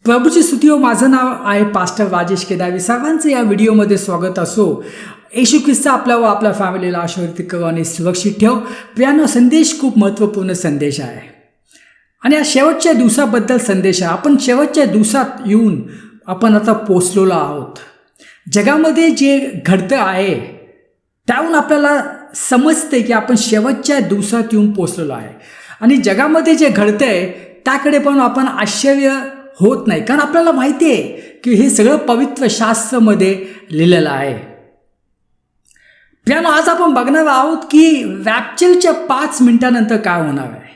प्रभूची स्तुती हो. माझं नाव आहे पास्टर राजेश केदावी. सर्वांचं या व्हिडिओमध्ये स्वागत असो. येशू ख्रिस्त आपल्या व आपल्या फॅमिलीला आशीर्वादित करो आणि सुरक्षित ठेव. प्रियानो, संदेश खूप महत्त्वपूर्ण संदेश आहे आणि या शेवटच्या दिवसाबद्दल संदेश आहे. आपण शेवटच्या दिवसात येऊन आपण आता पोचलेलो आहोत. जगामध्ये जे घडतं आहे त्याहून आपल्याला समजते की आपण शेवटच्या दिवसात येऊन पोचलेलो आहे आणि जगामध्ये जे घडतं आहे त्याकडे पण आपण आश्चर्य होत नाही, कारण आपल्याला माहिती आहे की हे सगळं पवित्र शास्त्रामध्ये लिहिलेलं आहे. प्रियानो, आज आपण बघणार आहोत की रॅप्चरच्या 5 मिनिटानंतर काय होणार आहे.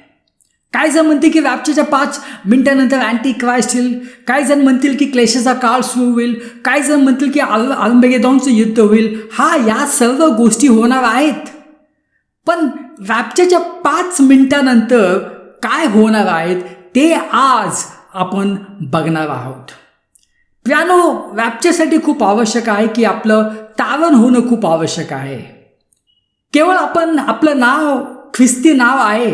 काही जण म्हणतील की रॅप्चरच्या 5 मिनिटानंतर अँटी क्राइस्ट येईल, काही जण म्हणतील की क्लेशाचा काळ सुरू होईल, काही जण म्हणतील की आर्मगेदोनचं युद्ध होईल. या सर्व गोष्टी होणार आहेत, पण रॅप्चरच्या 5 मिनिटानंतर काय होणार आहेत ते आज आपण बघणार आहोत. प्रियानो, रॅप्चरसाठी खूप आवश्यक आहे की आपलं तारण होणं खूप आवश्यक आहे. केवळ आपण आपलं नाव ख्रिस्ती नाव आहे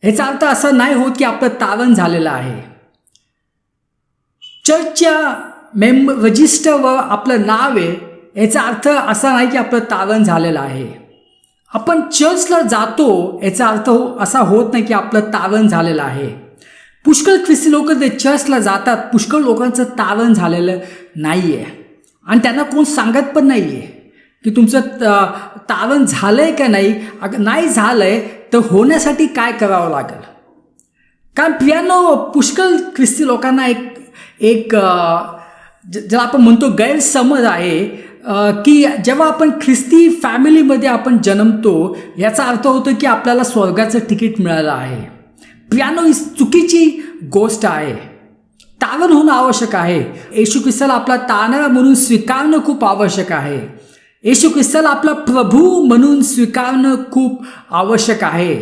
ह्याचा अर्थ असा नाही होत की आपलं तारण झालेलं आहे. चर्चच्या रजिस्टरवर आपलं नाव आहे याचा अर्थ असा नाही की आपलं तारण झालेलं आहे. आपण चर्चला जातो याचा अर्थ असा होत नाही की आपलं तारण झालेलं आहे. पुष्कळ ख्रिस्ती लोक ते चर्चला जातात, पुष्कळ लोकांचं तारण झालेलं नाही आहे आणि त्यांना कोण सांगत पण नाही आहे की तुमचं तारण झालं आहे का नाही. नाही झालं आहे तर होण्यासाठी काय करावं लागेल. कारण प्रियानो, पुष्कळ ख्रिस्ती लोकांना एक ज्याला आपण म्हणतो गैरसमज आहे की जेव्हा आपण ख्रिस्ती फॅमिलीमध्ये आपण जन्मतो याचा अर्थ होतो की आपल्याला स्वर्गाचं तिकीट मिळालं आहे. प्रियानो, ही चुकीची गोष्ट आहे. तारण होणं आवश्यक आहे. येशू ख्रिस्ताला आपला तारणहार म्हणून स्वीकारणं खूप आवश्यक आहे. येशू ख्रिस्ताला आपला प्रभू म्हणून स्वीकारणं खूप आवश्यक आहे.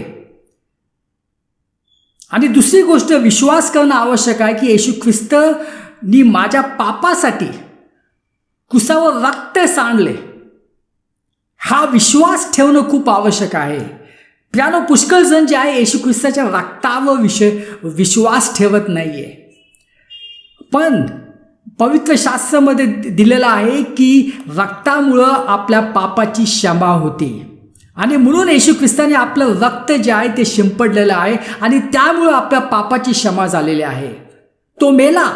आणि दुसरी गोष्ट, विश्वास करणं आवश्यक आहे की येशू ख्रिस्तनी माझ्या पापासाठी क्रुसावर रक्त सांडले. हा विश्वास ठेवणं खूप आवश्यक आहे. प्रियानो, पुष्कळ जण जे आहे येशू ख्रिस्ताच्या रक्तावर विश्वास ठेवत नाही आहे, पण पवित्र शास्त्रामध्ये दिलेलं आहे की रक्तामुळं आपल्या पापाची क्षमा होते आणि म्हणून येशू ख्रिस्ताने आपलं रक्त जे आहे ते शिंपडलेलं आहे आणि त्यामुळं आपल्या पापाची क्षमा झालेली आहे. तो मेला,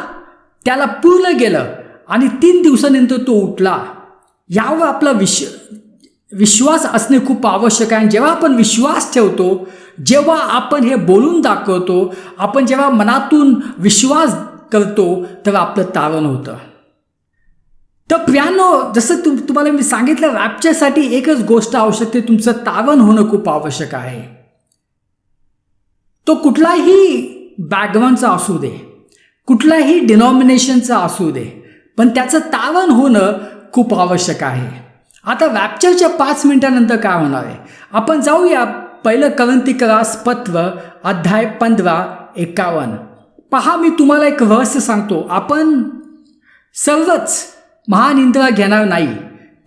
त्याला पूर्ण गेलं आणि 3 दिवसानंतर तो उठला. यावर आपला विश्वास असणे खूप आवश्यक आहे. जेव्हा आपण विश्वास ठेवतो, जेव्हा आपण हे बोलून दाखवतो, आपण जेव्हा मनातून विश्वास करतो तर आपलं तारण होतं. तर प्रियानो, जसं तुम्हाला मी सांगितलं, रॅप्चरसाठी एकच गोष्ट आवश्यक आहे, तुमचं तारण होणं खूप आवश्यक आहे. तो कुठलाही बॅकग्राऊंडचा असू दे, कुठलाही डिनॉमिनेशनचा असू दे, पण त्याचं तारण होणं खूप आवश्यक आहे. आता रॅप्चरच्या 5 मिनिटानंतर काय होणार आहे आपण जाऊया. 1 कोरिन्थियस पत्र अध्याय 15:51. पहा, मी तुम्हाला एक रहस्य सांगतो. आपण सर्वच महानिंद्रा घेणार नाही,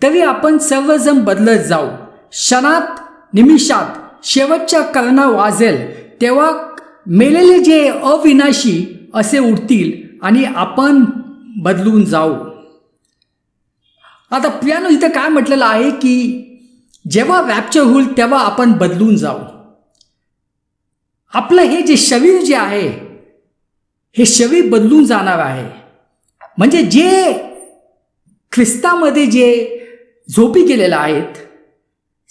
तरी आपण सर्वजण बदलत जाऊ. क्षणात निमिषात शेवटच्या कर्णा वाजेल तेव्हा मेलेले जे अविनाशी असे उठतील आणि आपण बदलून जाऊ. आता प्रियानो, इथं काय म्हटलेलं आहे की जेव्हा रॅप्चर होईल तेव्हा आपण बदलून जाऊ. आपलं हे जे शरीर जे आहे हे शरीर बदलून जाणार आहे. म्हणजे जे ख्रिस्तामध्ये जे झोपी गेलेले आहेत,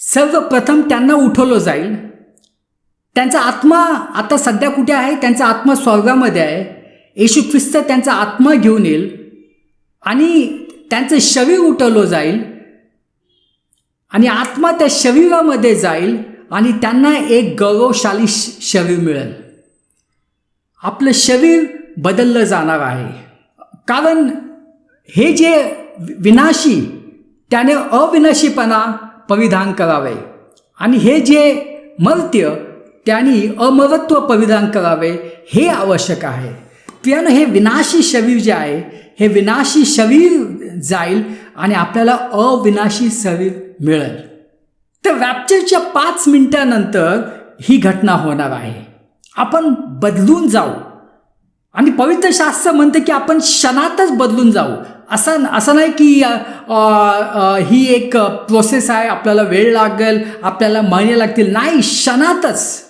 सर्वप्रथम त्यांना उठवलं जाईल. त्यांचा आत्मा आता सध्या कुठे आहे? त्यांचा आत्मा स्वर्गामध्ये आहे. येशू ख्रिस्त त्यांचा आत्मा घेऊन येईल आणि त्यांचं शरीर उठवलं जाईल आणि आत्मा त्या शरीरामध्ये जाईल आणि त्यांना एक गौरवशाली शरीर मिळेल. आपलं शरीर बदललं जाणार आहे, कारण हे जे विनाशी त्याने अविनाशीपणा परिधान करावे आणि हे जे मर्त्य त्यांनी अमरत्व परिधान करावे हे आवश्यक आहे. प्रियानो, हे विनाशी शरीर जे आहे हे विनाशी शरीर जाईल आणि आपल्याला अविनाशी शरीर मिळेल. तर रॅप्चरच्या 5 मिनिटानंतर ही घटना होणार आहे. आपण बदलून जाऊ आणि पवित्र शास्त्र म्हणतं की आपण क्षणातच बदलून जाऊ. असं नाही की ही एक प्रोसेस आहे, आपल्याला वेळ लागेल, आपल्याला महिने लागतील. नाही, क्षणातच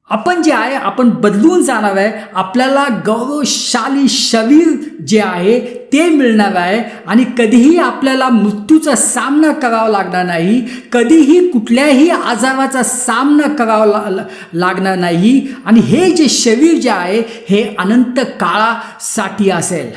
आपण जे आहे आपण बदलून जाणार आहे. आपल्याला गौरवशाली शरीर जे आहे ते मिळणार आहे आणि कधीही आपल्याला मृत्यूचा सामना करावा लागणार नाही, कधीही कुठल्याही आजाराचा सामना करावा लागणार नाही. आणि हे जे शरीर जे आहे हे अनंत काळासाठी असेल.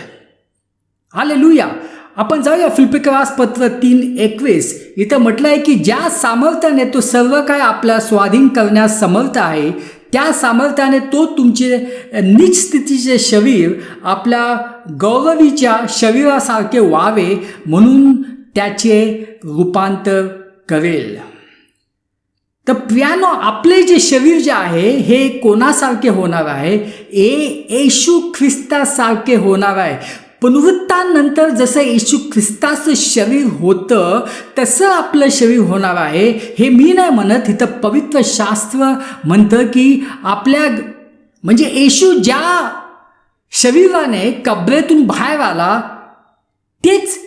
हालेलुया. आपण जाऊया फिलिप्पियस पत्र 3:21. इथं म्हटलं आहे की ज्या सामर्थ्याने तो सर्व काय आपल्या स्वाधीन करण्यास समर्थ आहे, त्या सामर्थ्याने तो तुमचे नीच स्थितीचे शरीर आपल्या गौरवीच्या शरीरासारखे व्हावे म्हणून त्याचे रूपांतर करेल. तर प्रियानो, आपले जे शरीर जे आहे हे कोणासारखे होणार आहे? येशू ख्रिस्तासारखे होणार आहे. पुनरुत्थानानंतर जसं येशू ख्रिस्ताचं शरीर होतं तसं आपलं शरीर होणार आहे. हे मी नाही म्हणत, इथं पवित्र शास्त्र म्हणतं की आपल्या म्हणजे येशू ज्या शरीराने कबरेतून बाहेर आला तेच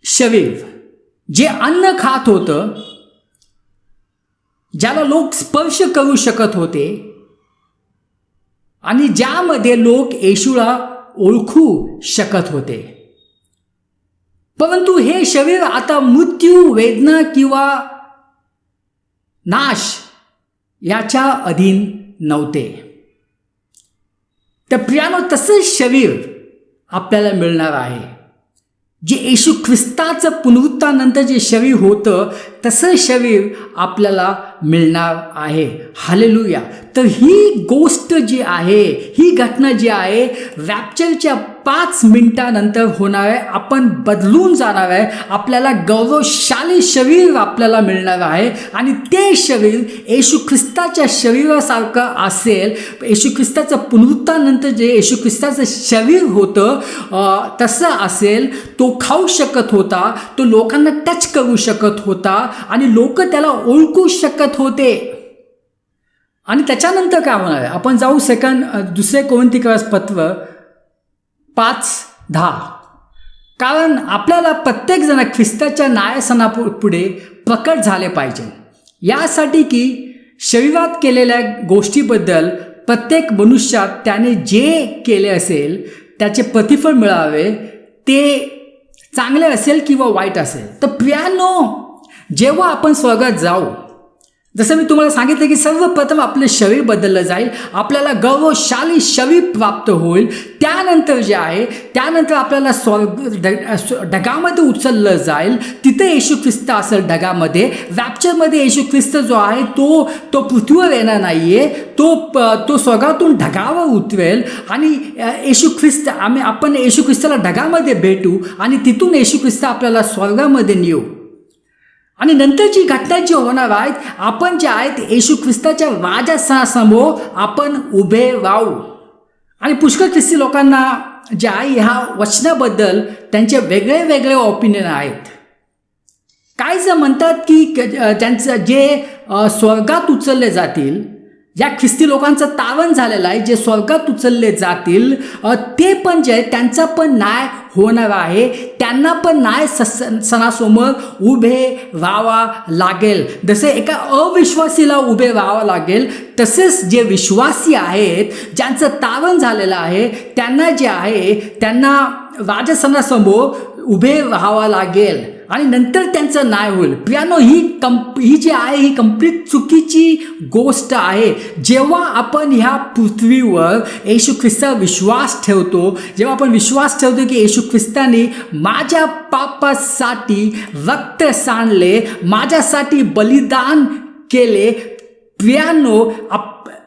शरीर जे अन्न खात होतं, ज्याला लोक स्पर्श करू शकत होते आणि ज्यामध्ये लोक येशूला ओळखू शकत होते. परंतु हे शरीर आता मृत्यू, वेदना किंवा नाश याच्या अधीन नव्हते. तर प्रियानो, तसंच शरीर आपल्याला मिळणार आहे. जे येशू ख्रिस्ताचं पुनरुत्थानानंतर जे शरीर होतं तसं शरीर आपल्याला मिळणार आहे. हालेलुया. तर ही गोष्ट जी आहे, ही घटना जी आहे रॅप्चरच्या 5 मिनिटानंतर होणार आहे. आपण बदलून जाणार आहे. आपल्याला गौरवशाली शरीर आपल्याला मिळणार आहे आणि ते शरीर येशू ख्रिस्ताच्या शरीरासारखं असेल. येशू ख्रिस्ताचं पुनरुत्थानानंतर जे येशू ख्रिस्ताचं शरीर होतं तसं असेल. तो खाऊ शकत होता, तो लोकांना टच करू शकत होता आणि लोक त्याला ओळखू शकत होते. आणि त्याच्यानंतर काय होणार आहे? आपण जाऊ दुसरे कोरिन्थियस पत्र 5:10. कारण आपल्याला प्रत्येकजण ख्रिस्ताच्या न्यायासनापुढे प्रकट झाले पाहिजे, यासाठी की शरीरात केलेल्या गोष्टीबद्दल प्रत्येक मनुष्यात त्याने जे केले असेल त्याचे प्रतिफळ मिळावे, ते चांगले असेल किंवा वाईट असेल. तर प्रियानो, जेव्हा आपण स्वर्गात जाऊ, जसं मी तुम्हाला सांगितलं की सर्वप्रथम आपलं शरीर बदललं जाईल, आपल्याला गौरवशाली शरीर प्राप्त होईल. त्यानंतर जे आहे त्यानंतर आपल्याला ढगामध्ये उचललं जाईल. तिथे येशू ख्रिस्त असेल ढगामध्ये. रॅप्चरमध्ये येशू ख्रिस्त जो आहे तो पृथ्वीवर येणार नाहीये, तो स्वर्गातून ढगावर उतरेल आणि येशू ख्रिस्त आपण येशू ख्रिस्ताला ढगामध्ये भेटू आणि तिथून येशू ख्रिस्त आपल्याला स्वर्गामध्ये नेऊ. आणि नंतरची घटना जी होणार आहेत, आपण जे आहेत येशू ख्रिस्ताच्या राजासनासमोर आपण उभे राहू. आणि पुष्कळ ख्रिस्ती लोकांना जे आहे ह्या वचनाबद्दल त्यांचे वेगळे वेगळे ओपिनियन आहेत. काही जण म्हणतात की ज्यांचं जे स्वर्गात उचलले जातील, ज्या ख्रिस्ती लोकांचं तारण झालेलं आहे, जे स्वर्गात उचलले जातील ते पण जे त्यांचा पण न्याय होणार आहे. त्यांना पण न्याय सणासमोर उभे राहावा लागेल. जसे एका अविश्वासीला उभे राहावं लागेल, तसेच जे विश्वासी आहेत, ज्यांचं तारण झालेलं आहे, त्यांना जे आहे त्यांना राजसनासमोर उभे राहावं लागेल आणि नंतर त्यांचं न्याय होईल. प्रियानो, ही जी आहे ही कंप्लीट चुकीची गोष्ट आहे. जेव्हा आपण ह्या पृथ्वीवर येशू ख्रिस्तावर विश्वास ठेवतो, जेव्हा आपण विश्वास ठेवतो की येशू ख्रिस्ताने माझ्या पापासाठी रक्त सांडले, माझ्यासाठी बलिदान केले, प्रियानो,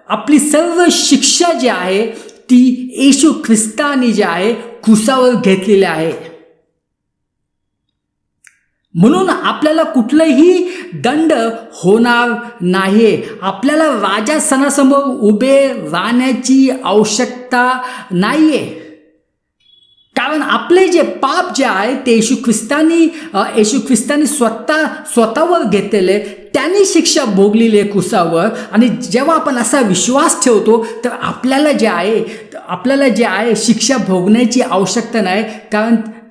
आपली सर्व शिक्षा जी आहे ती येशू ख्रिस्ताने जी आहे क्रूसावर घेतलेली आहे. म्हणून आपल्याला कुठलंही दंड होणार नाही. आपल्याला राजासनासमोर उभे राहण्याची आवश्यकता नाहीये. कारण आपले जे पाप जे आहे ते येशू ख्रिस्तानी स्वतःवर घेतलेले, त्यांनी शिक्षा भोगलेली आहे क्रूसावर. आणि जेव्हा आपण असा विश्वास ठेवतो तर आपल्याला जे आहे शिक्षा भोगण्याची आवश्यकता नाही.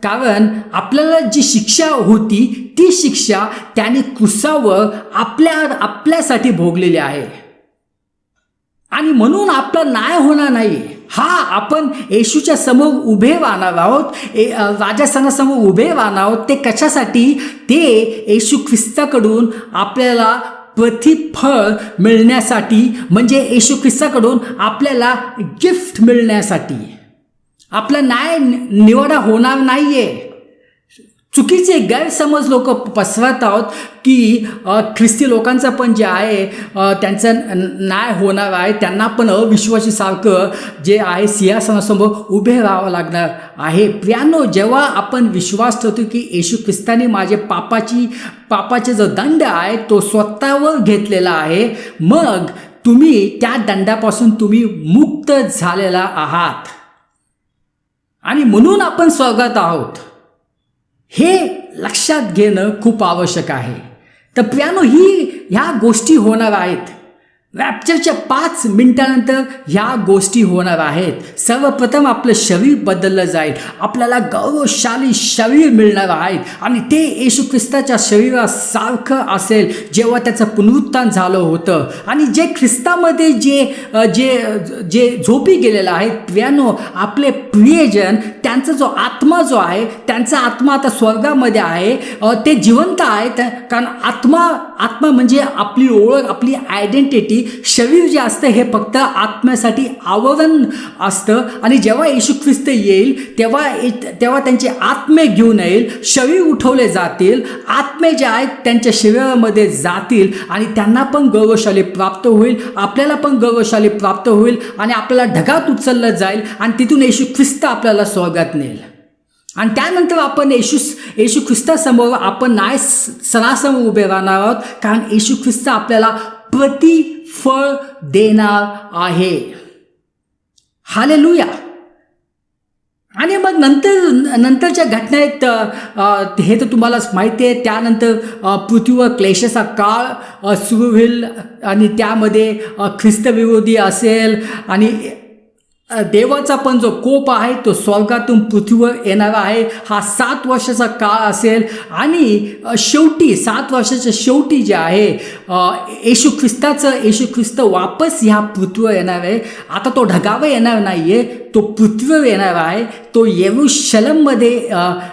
कारण आपल्याला जी शिक्षा होती ती शिक्षा त्याने क्रूसावर आपल्यासाठी भोगलेली आहे. आणि म्हणून आपला न्याय होणार नाही. आपण येशूच्या समोर उभे राहणार आहोत, राजस्थानासमोर उभे राहणार आहोत. ते कशासाठी? ते येशू ख्रिस्ताकडून आपल्याला प्रतिफळ मिळण्यासाठी, म्हणजे येशू ख्रिस्ताकडून आपल्याला गिफ्ट मिळण्यासाठी. आपला न्याय निवाडा होणार नाहीये. चुकीचे गैरसमज लोक पसरवत आहोत की ख्रिस्ती लोकांचं पण जे आहे त्यांचा न्याय होणार आहे, त्यांना पण अविश्वासीसारखं जे आहे सिंहासनासमोर उभे राहावं लागणार आहे. प्रियांनो, जेव्हा आपण विश्वास ठेवतो की येशू ख्रिस्ताने माझे पापाचे जो दंड आहे तो स्वतःवर घेतलेला आहे, मग त्या दंडापासून तुम्ही मुक्त झालेला आहात आणि म्हणून आपण स्वर्गात आहोत. हे लक्षात घेणं खूप आवश्यक आहे. तर प्रियांनो, ह्या गोष्टी होणार आहेत. रॅप्चरच्या 5 मिनिटानंतर ह्या गोष्टी होणार आहेत. सर्वप्रथम आपलं शरीर बदललं जाईल, आपल्याला गौरवशाली शरीर मिळणार आहेत आणि ते येशू ख्रिस्ताच्या शरीरासारखं असेल जेव्हा त्याचं पुनरुत्थान झालं होतं. आणि जे ख्रिस्तामध्ये जे झोपी गेलेलं आहे, प्रियांनो, आपले प्रियजन, त्यांचा जो आहे, त्यांचा आत्मा आता स्वर्गामध्ये आहे, ते जिवंत आहेत. कारण आत्मा म्हणजे आपली ओळख, आपली आयडेंटिटी. शरीर जे असतं हे फक्त आत्म्यासाठी आवरण असतं. आणि जेव्हा येशू ख्रिस्त येईल तेव्हा त्यांचे आत्मे घेऊन येईल, शरीर उठवले जातील, आत्मे जे आहेत त्यांच्या शरीरामध्ये जातील आणि त्यांना पण गौरवशाली प्राप्त होईल, आपल्याला पण गौरवशाली प्राप्त होईल आणि आपल्याला ढगात उचललं जाईल आणि तिथून येशू ख्रिस्त आपल्याला स्वर्गात नेईल. आणि त्यानंतर आपण येशू ख्रिस्तासमोर आपण न्यायसनासमोर उभे राहणार आहोत, कारण येशू ख्रिस्त आपल्याला प्रतिफळ देणार आहे. हालेलुया. आणि मग नंतरच्या घटनेत हे तर तुम्हालाच माहिती आहे, त्यानंतर पृथ्वीवर क्लेशाचा काळ सुरू होईल आणि त्यामध्ये ख्रिस्तविरोधी असेल आणि देवाचा पण जो कोप आहे तो स्वर्गातून पृथ्वीवर येणार आहे. हा 7 वर्षाचा काळ असेल आणि शेवटी 7 वर्षाच्या शेवटी जे आहे येशू ख्रिस्त वापस ह्या पृथ्वीवर येणार आहे. आता तो ढगावर येणार नाही आहे, तो पृथ्वीवर येणार आहे, तो येरुशलेममध्ये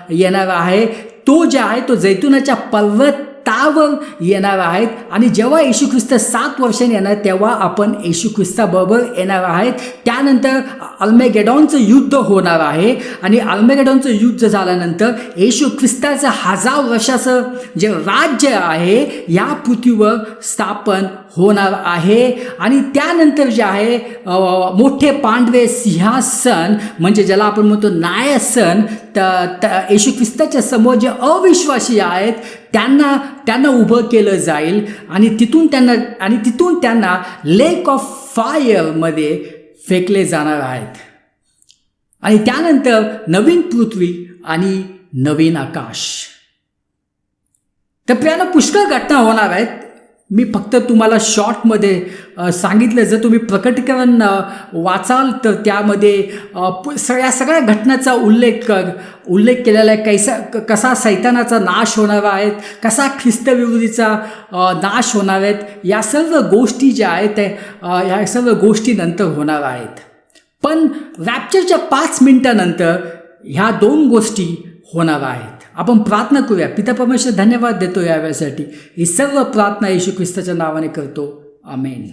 येणार आहे. तो जे आहे तो जैतुनाच्या पर्वतावर येणार आहेत. आणि जेव्हा येशू ख्रिस्त 7 वर्षांनी येणार तेव्हा आपण येशू ख्रिस्ताबरोबर येणार आहेत. त्यानंतर अर्मेगेडॉनचं युद्ध होणार आहे आणि अर्मेगेडॉनचं युद्ध झाल्यानंतर येशू ख्रिस्ताचं 1000 वर्षाचं जे राज्य आहे या पृथ्वीवर स्थापन होणार आहे. आणि त्यानंतर जे आहे मोठे पांढरे सिंहासन, म्हणजे ज्याला आपण म्हणतो न्यायासन, येशू ख्रिस्ताच्या समोर जे अविश्वासी आहेत त्यांना उभं केलं जाईल आणि तिथून त्यांना लेक ऑफ फायरमध्ये फेकले जाणार आहेत. आणि त्यानंतर नवीन पृथ्वी आणि नवीन आकाश. तर प्रियांनो, पुष्कळ घटना होणार आहेत. मी फक्त तुम्हाला शॉर्टमध्ये सांगितलं. जर तुम्ही प्रकटीकरण वाचाल तर त्यामध्ये सगळ्या घटनांचा उल्लेख केलेला आहे. कसा सैतानाचा नाश होणार आहे, कसा ख्रिस्तविरोधीचा नाश होणार आहेत, या सर्व गोष्टी ज्या आहेत या सर्व गोष्टी नंतर होणार आहेत. पण रॅप्चरच्या 5 मिनिटानंतर ह्या 2 गोष्टी होणार आहेत. आपण प्रार्थना करूया. पिता परमेश्वर, धन्यवाद देतो या वेळेसाठी. ही सर्व प्रार्थना येशू ख्रिस्ताच्या नावाने करतो. आमेन.